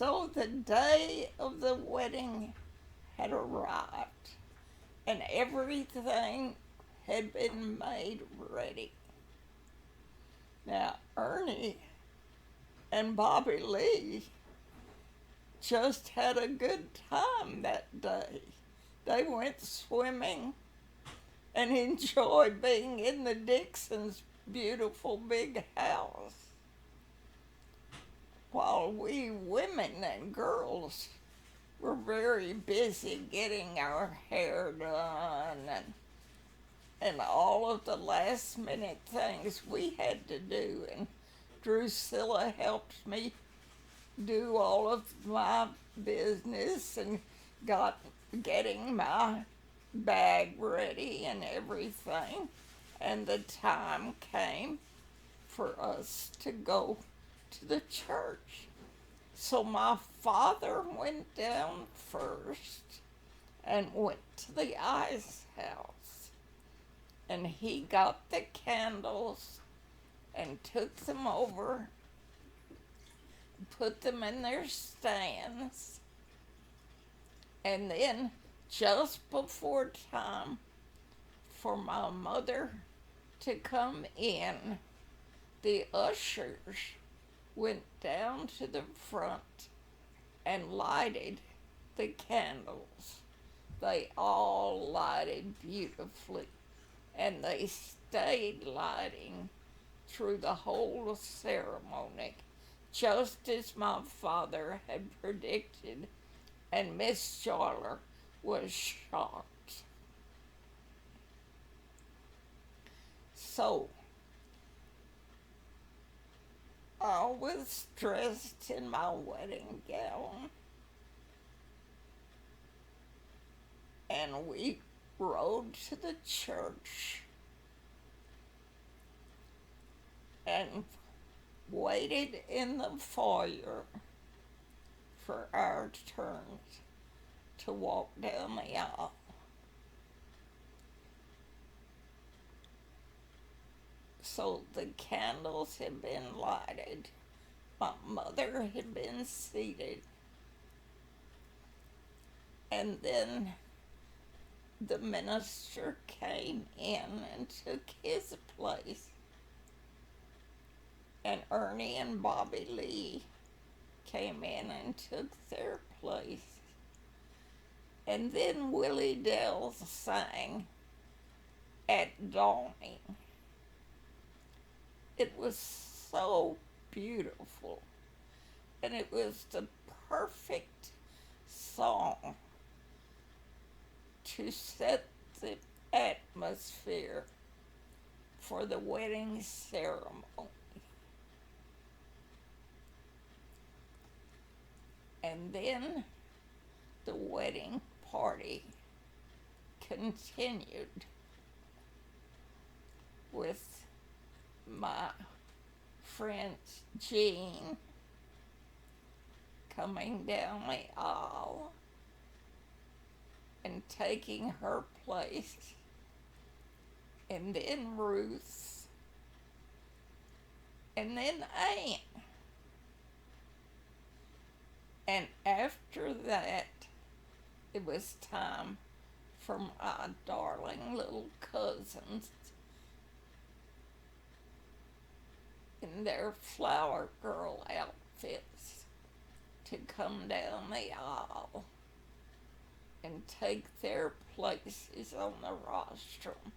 So the day of the wedding had arrived, and everything had been made ready. Now, Ernie and Bobby Lee just had a good time that day. They went swimming and enjoyed being in the Dixons' beautiful big house, while we women and girls were very busy getting our hair done and all of the last minute things we had to do. And Drusilla helped me do all of my business and getting my bag ready and everything. And the time came for us to go to the church. So my father went down first and went to the ice house. And he got the candles and took them over, put them in their stands. And then, just before time for my mother to come in, the ushers went down to the front and lighted the candles. They all lighted beautifully, and they stayed lighting through the whole ceremony, just as my father had predicted, and Miss Charler was shocked. So, I was dressed in my wedding gown, and we rode to the church and waited in the foyer for our turn to walk down the aisle. So the candles had been lighted. My mother had been seated. And then the minister came in and took his place. And Ernie and Bobby Lee came in and took their place. And then Willie Dell sang At Dawning. It was so beautiful, and it was the perfect song to set the atmosphere for the wedding ceremony. And then the wedding party continued with my friend Jean coming down the aisle and taking her place, and then Ruth, and then Anne. And after that, it was time for my darling little cousins in their flower girl outfits to come down the aisle and take their places on the rostrum.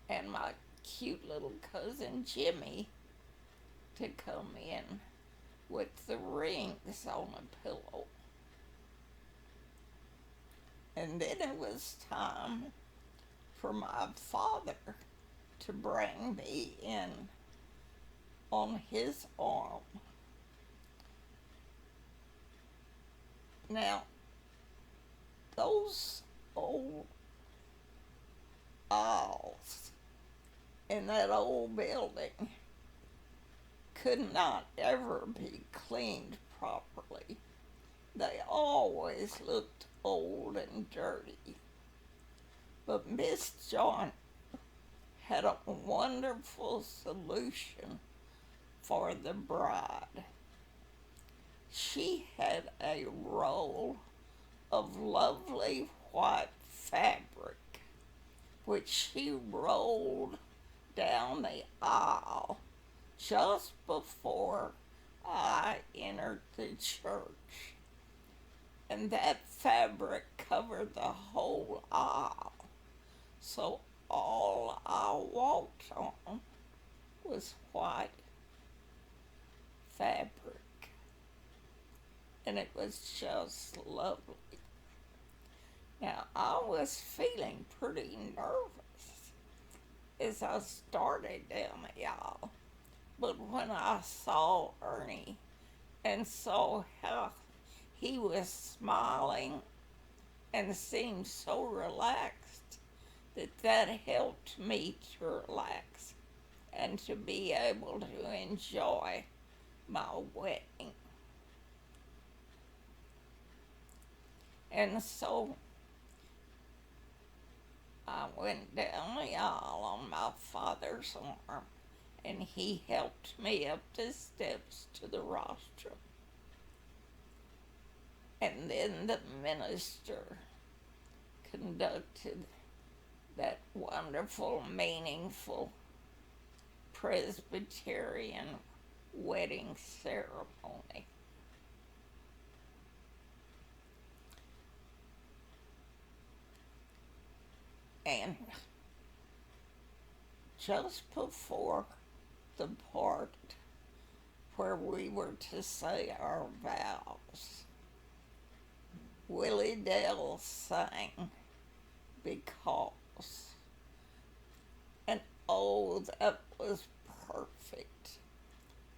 And my cute little cousin Jimmy to come in with the rings on a pillow. And then it was time for my father to bring me in on his arm. Now, those old aisles in that old building could not ever be cleaned properly. They always looked old and dirty. But Miss John had a wonderful solution for the bride. she had a roll of lovely white fabric, which she rolled down the aisle just before I entered the church. And that fabric covered the whole aisle. So all I walked on was white fabric. And it was just lovely. Now, I was feeling pretty nervous as I started down the aisle. But when I saw Ernie and saw how he was smiling and seemed so relaxed, that helped me to relax and to be able to enjoy my wedding. And so I went down the aisle on my father's arm, and he helped me up the steps to the rostrum. And then the minister conducted that wonderful, meaningful Presbyterian wedding ceremony. And just before the part where we were to say our vows, Willie Dale sang Because. And oh, that was perfect.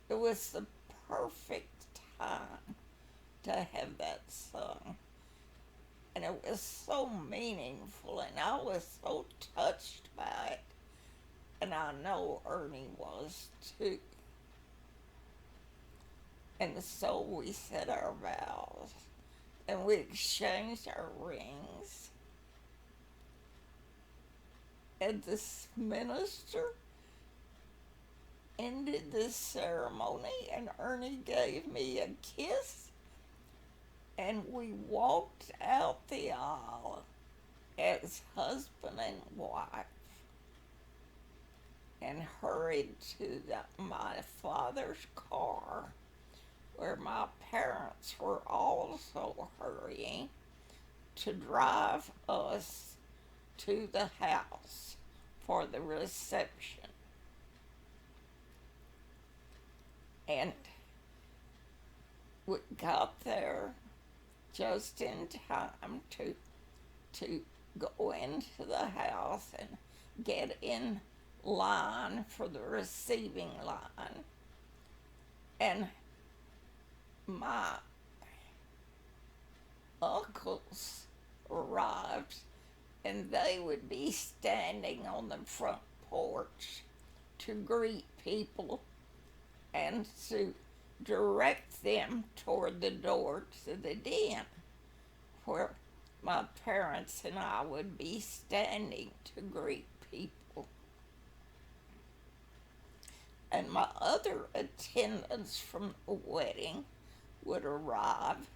It was the perfect time to have that sung. And it was so meaningful, and I was so touched by it. And I know Ernie was too. And so we said our vows, and we exchanged our rings. And this minister ended this ceremony, and Ernie gave me a kiss, and we walked out the aisle as husband and wife and hurried to my father's car, where my parents were also hurrying to drive us to the house for the reception. And we got there just in time to go into the house and get in line for the receiving line. And my uncles arrived, and they would be standing on the front porch to greet people and to direct them toward the door to the den, where my parents and I would be standing to greet people. And my other attendants from the wedding would arrive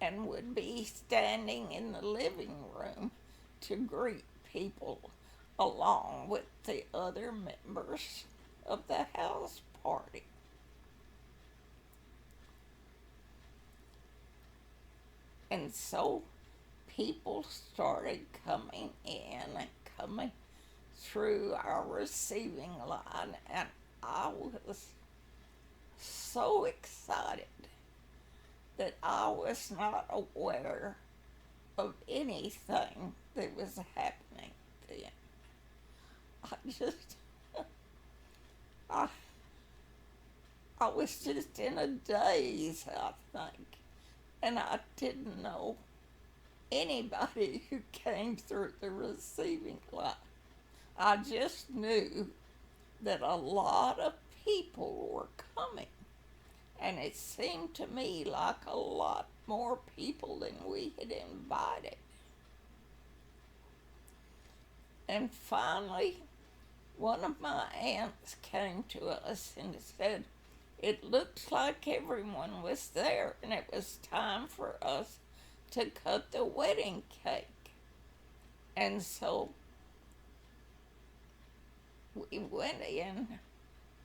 and would be standing in the living room to greet people along with the other members of the house party. And so people started coming in and coming through our receiving line, and I was so excited that I was not aware of anything that was happening then. I I was just in a daze, I think, and I didn't know anybody who came through the receiving line. I just knew that a lot of people were coming, and it seemed to me like a lot more people than we had invited. And finally, one of my aunts came to us and said, It looked like everyone was there, and it was time for us to cut the wedding cake. And so we went in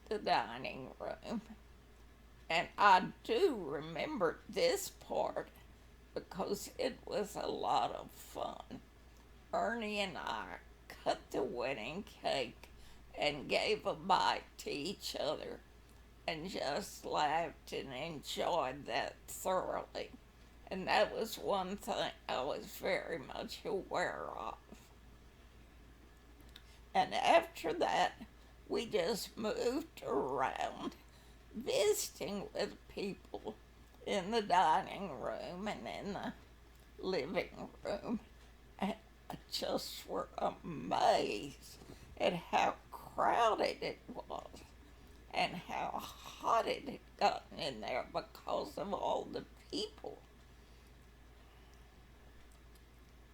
the dining room, and I do remember this part because it was a lot of fun. Ernie and I cut the wedding cake and gave a bite to each other and just laughed and enjoyed that thoroughly. And that was one thing I was very much aware of. And after that, we just moved around, visiting with people in the dining room and in the living room. And I just were amazed at how crowded it was and how hot it had gotten in there because of all the people.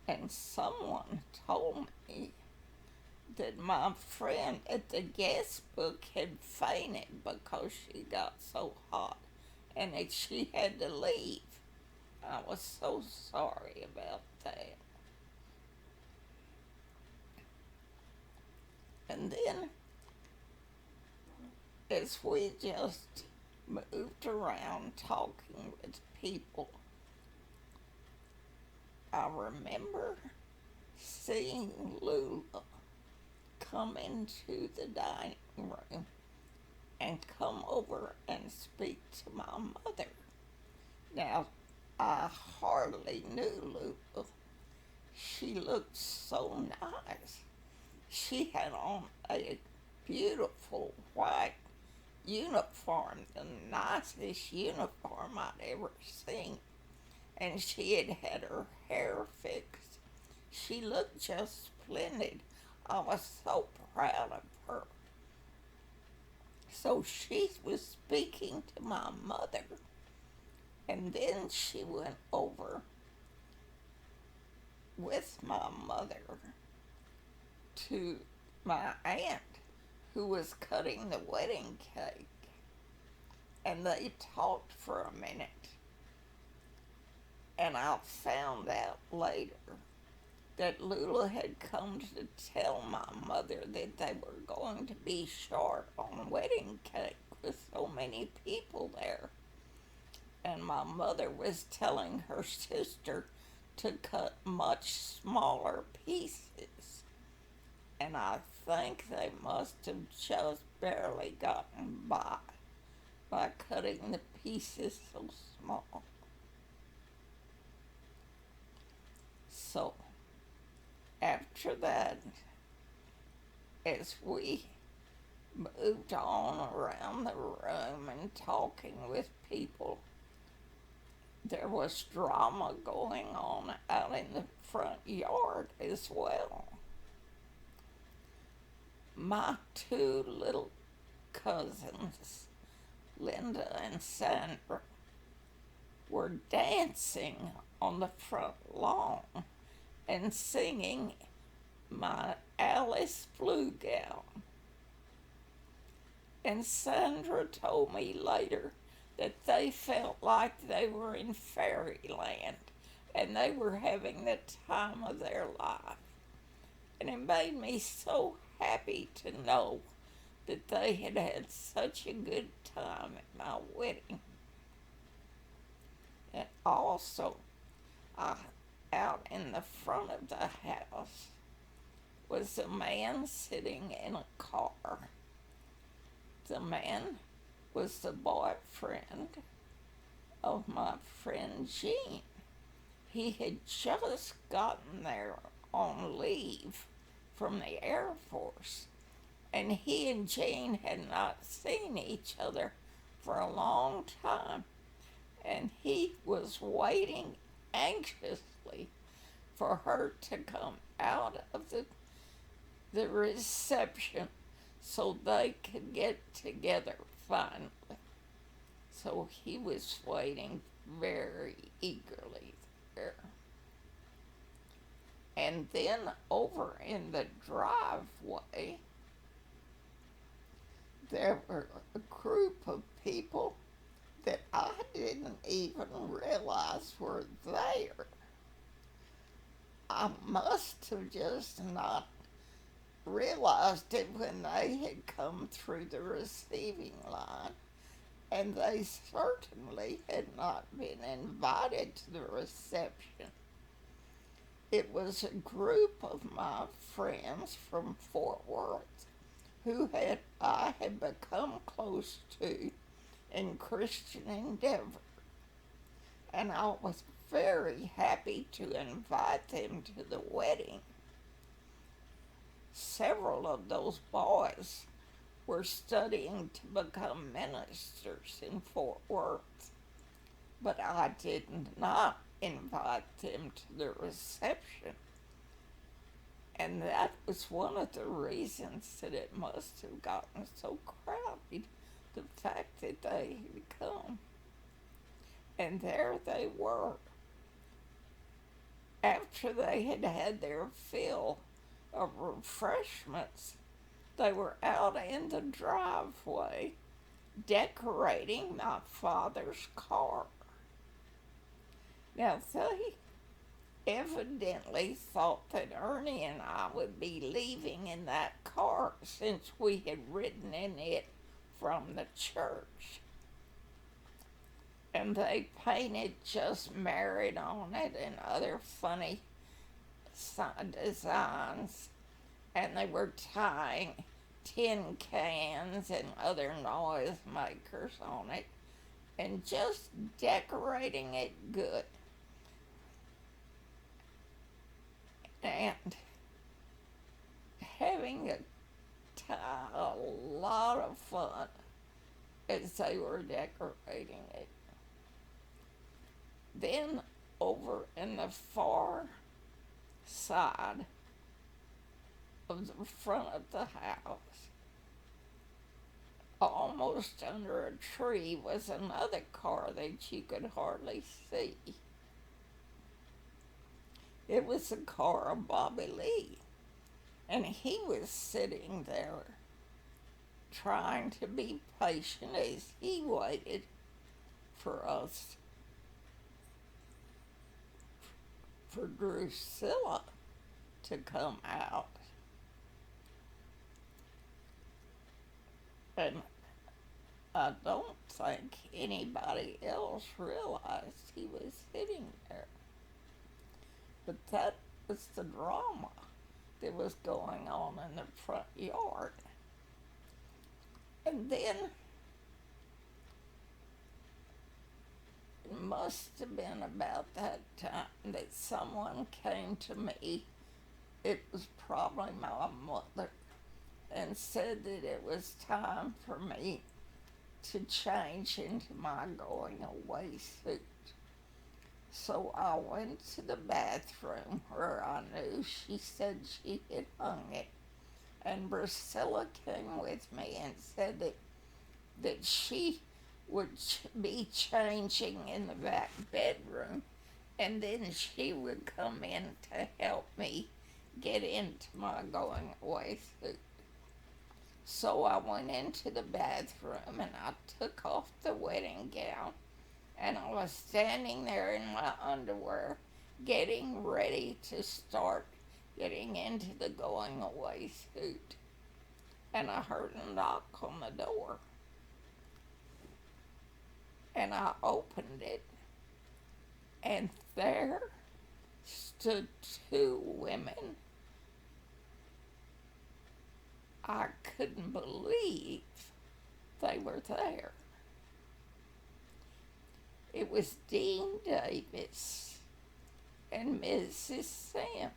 And someone told me that my friend at the guest book had fainted because she got so hot and that she had to leave. I was so sorry about that. And then, as we just moved around talking with people, I remember seeing Lula come into the dining room and come over and speak to my mother. Now, I hardly knew Lula. She looked so nice. She had on a beautiful white uniform, the nicest uniform I'd ever seen. And she had had her hair fixed. She looked just splendid. I was so proud of her. So she was speaking to my mother, and then she went over with my mother to my aunt who was cutting the wedding cake, and they talked for a minute. And I found out later that Lula had come to tell my mother that they were going to be short on wedding cake with so many people there. And my mother was telling her sister to cut much smaller pieces. And I think they must have just barely gotten by cutting the pieces so small. So, after that, as we moved on around the room and talking with people, there was drama going on out in the front yard as well. My two little cousins, Linda and Sandra, were dancing on the front lawn and singing my Alice Blue Gown. And Sandra told me later that they felt like they were in fairyland and they were having the time of their life. And it made me so happy to know that they had had such a good time at my wedding. And also, out in the front of the house was a man sitting in a car. The man was the boyfriend of my friend Jean. He had just gotten there on leave from the Air Force, and he and Jean had not seen each other for a long time, and he was waiting anxiously for her to come out of the reception so they could get together finally. So he was waiting very eagerly there. And then over in the driveway, there were a group of people that I didn't even realize were there. I must have just not realized it when they had come through the receiving line, and they certainly had not been invited to the reception. It was a group of my friends from Fort Worth who I had become close to in Christian Endeavor, and I was very happy to invite them to the wedding. Several of those boys were studying to become ministers in Fort Worth, but I did not invite them to the reception. And that was one of the reasons that it must have gotten so crowded, the fact that they had come. And there they were. After they had had their fill of refreshments, they were out in the driveway decorating my father's car. Now, they evidently thought that Ernie and I would be leaving in that car since we had ridden in it from the church. And they painted "Just Married" on it and other funny designs. And they were tying tin cans and other noise makers on it and just decorating it good. And having a lot of fun as they were decorating it. Then over in the far side of the front of the house, almost under a tree, was another car that you could hardly see. It was the car of Bobby Lee, and he was sitting there trying to be patient as he waited for us, for Drusilla to come out. And I don't think anybody else realized he was sitting there. But that was the drama that was going on in the front yard. And then it must have been about that time that someone came to me. It was probably my mother, and said that it was time for me to change into my going away suit. So I went to the bathroom where I knew she said she had hung it, and Priscilla came with me and said that she would be changing in the back bedroom, and then she would come in to help me get into my going away suit. So I went into the bathroom and I took off the wedding gown, and I was standing there in my underwear getting ready to start getting into the going away suit. And I heard a knock on the door. And I opened it, and there stood two women. I couldn't believe they were there. It was Dean Davis and Mrs. Sims.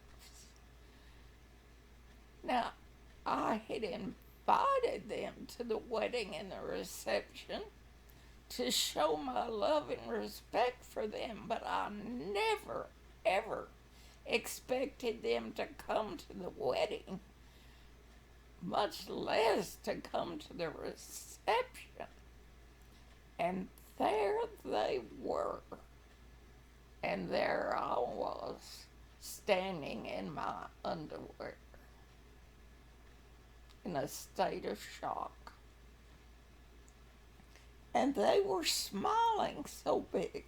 Now, I had invited them to the wedding and the reception to show my love and respect for them, but I never, ever expected them to come to the wedding, much less to come to the reception. And there they were, and there I was, standing in my underwear, in a state of shock. and they were smiling so big.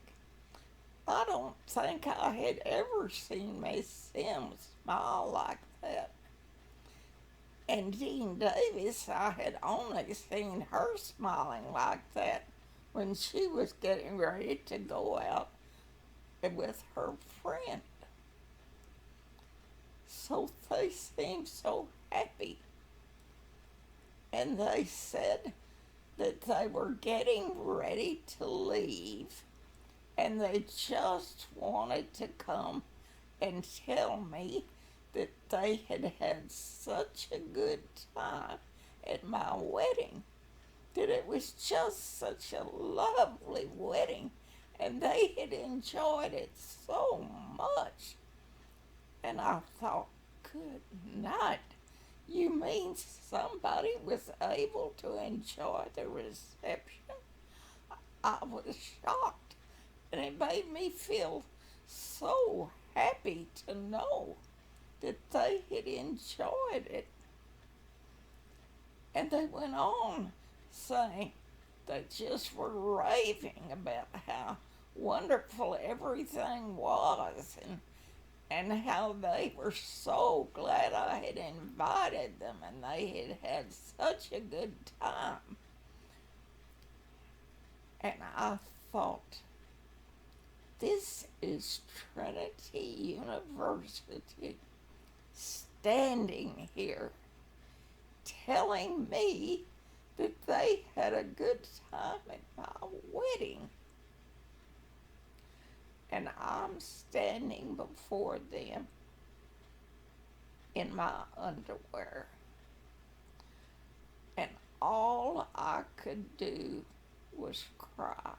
I don't think I had ever seen Miss Sims smile like that. And Dean Davis, I had only seen her smiling like that when she was getting ready to go out with her friend. So they seemed so happy. And they said that they were getting ready to leave and they just wanted to come and tell me that they had had such a good time at my wedding, that it was just such a lovely wedding, and they had enjoyed it so much. And I thought, good night. You mean somebody was able to enjoy the reception? I was shocked, and it made me feel so happy to know that they had enjoyed it. And they went on saying they just were raving about how wonderful everything was, and how they were so glad I had invited them and they had had such a good time. And I thought, this is Trinity University standing here telling me that they had a good time at my wedding. And I'm standing before them in my underwear. And all I could do was cry.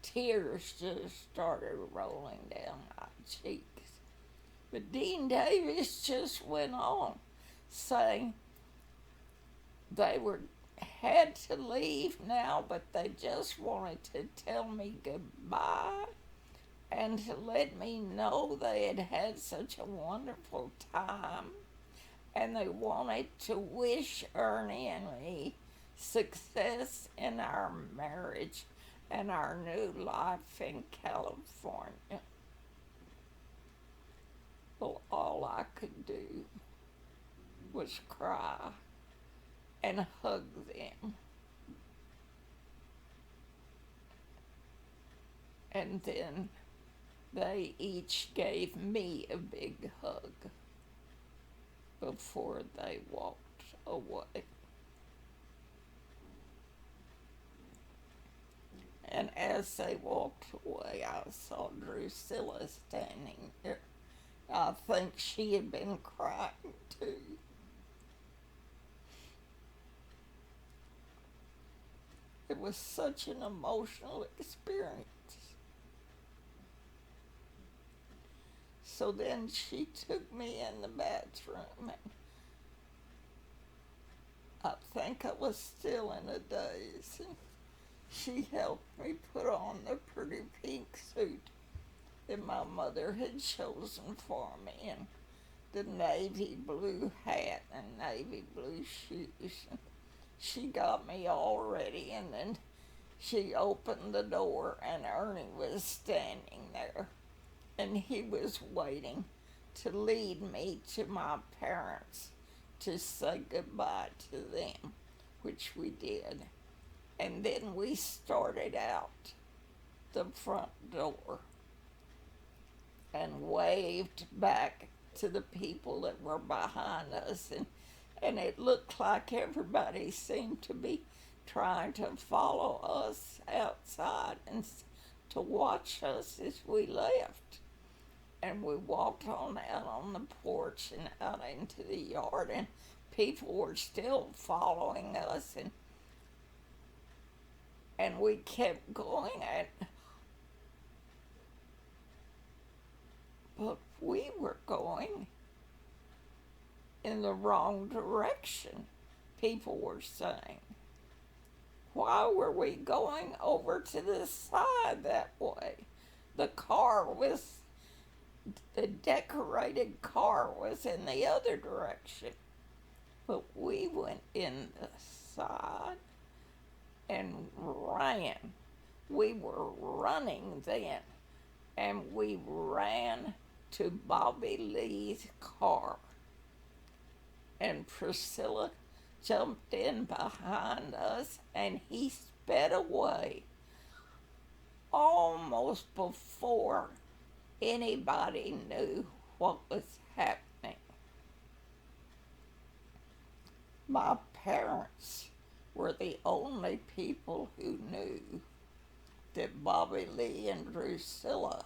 Tears just started rolling down my cheeks. But Dean Davis just went on saying they had to leave now, but they just wanted to tell me goodbye and to let me know they had had such a wonderful time, and they wanted to wish Ernie and me success in our marriage and our new life in California. Well, all I could do was cry and hug them. And then they each gave me a big hug before they walked away. And as they walked away, I saw Drusilla standing there. I think she had been crying too. It was such an emotional experience. So then she took me in the bathroom, and I think I was still in a daze, and she helped me put on the pretty pink suit that my mother had chosen for me, and the navy blue hat and navy blue shoes. She got me all ready, and then she opened the door, and Ernie was standing there, and he was waiting to lead me to my parents to say goodbye to them, which we did. And then we started out the front door and waved back to the people that were behind us, and it looked like everybody seemed to be trying to follow us outside and to watch us as we left. And we walked on out on the porch and out into the yard, and people were still following us, and we kept going, but we were going in the wrong direction, people were saying. Why were we going over to the side that way? The decorated car was in the other direction, but we went in the side, and ran. We were running then, and we ran to Bobby Lee's car. And Priscilla jumped in behind us, and he sped away almost before anybody knew what was happening. My parents were the only people who knew that Bobby Lee and Drusilla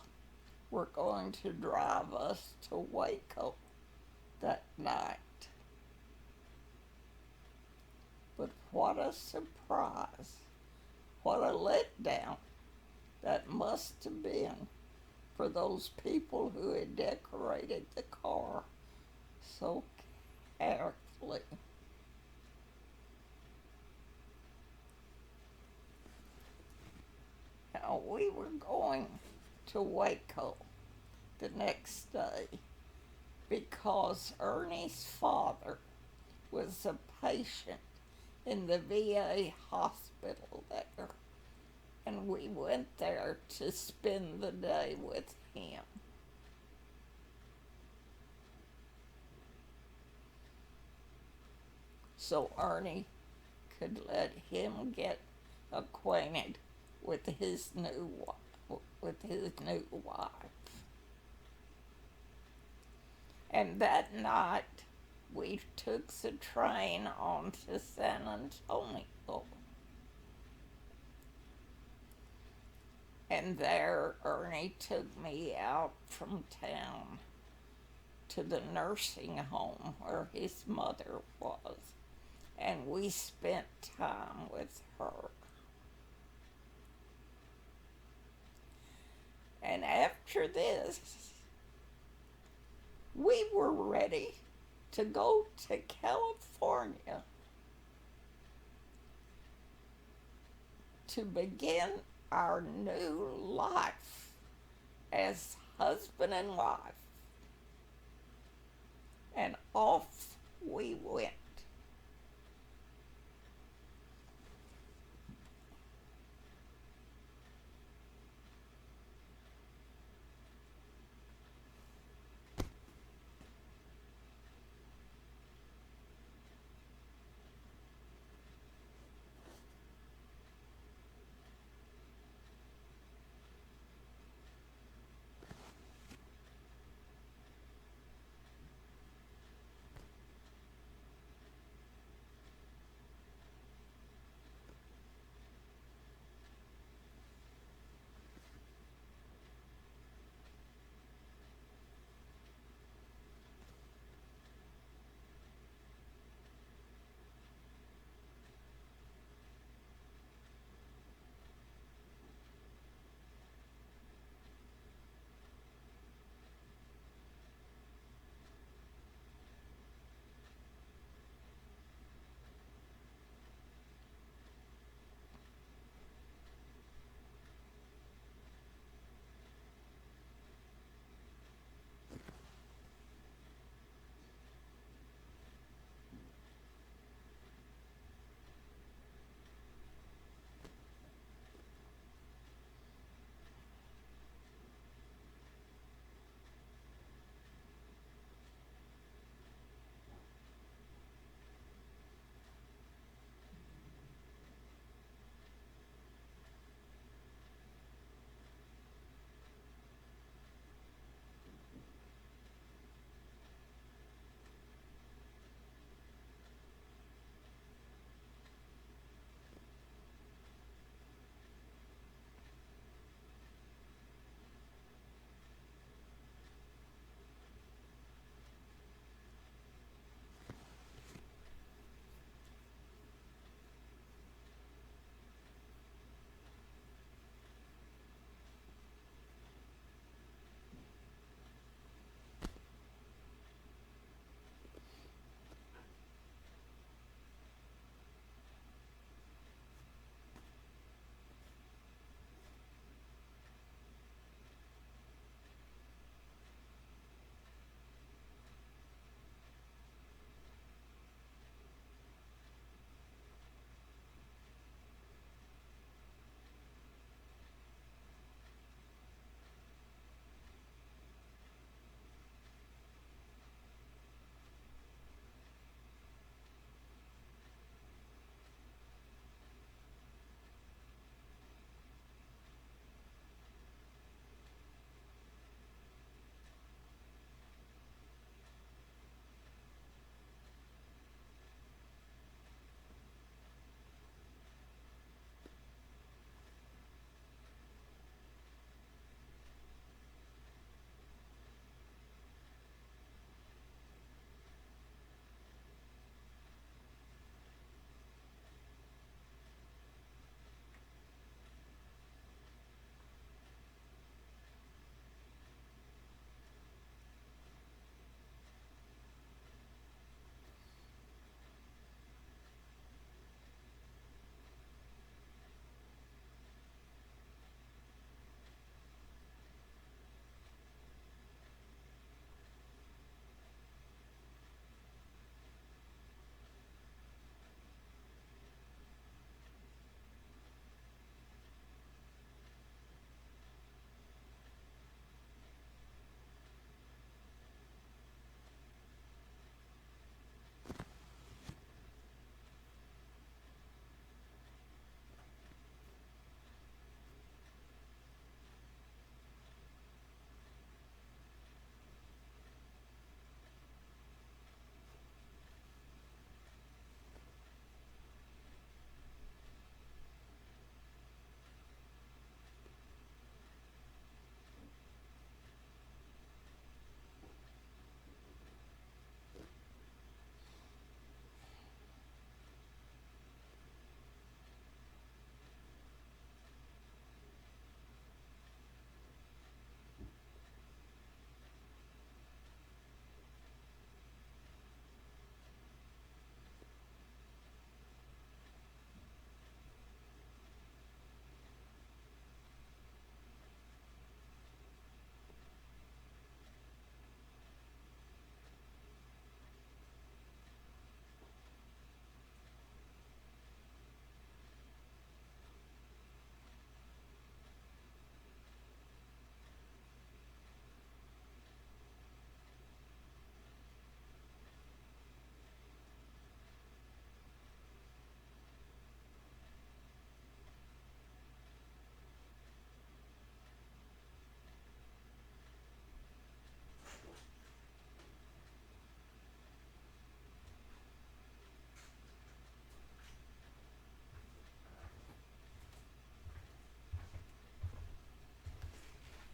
were going to drive us to Waco that night. But what a surprise. What a letdown that must have been for those people who had decorated the car so carefully. Now, we were going to Waco the next day because Ernie's father was a patient in the VA hospital there, and we went there to spend the day with him. So Ernie could let him get acquainted with his new wife. And that night we took the train on to San Antonio. And there Ernie took me out from town to the nursing home where his mother was, and we spent time with her. And after this, we were ready to go to California to begin our new life as husband and wife. And off we went.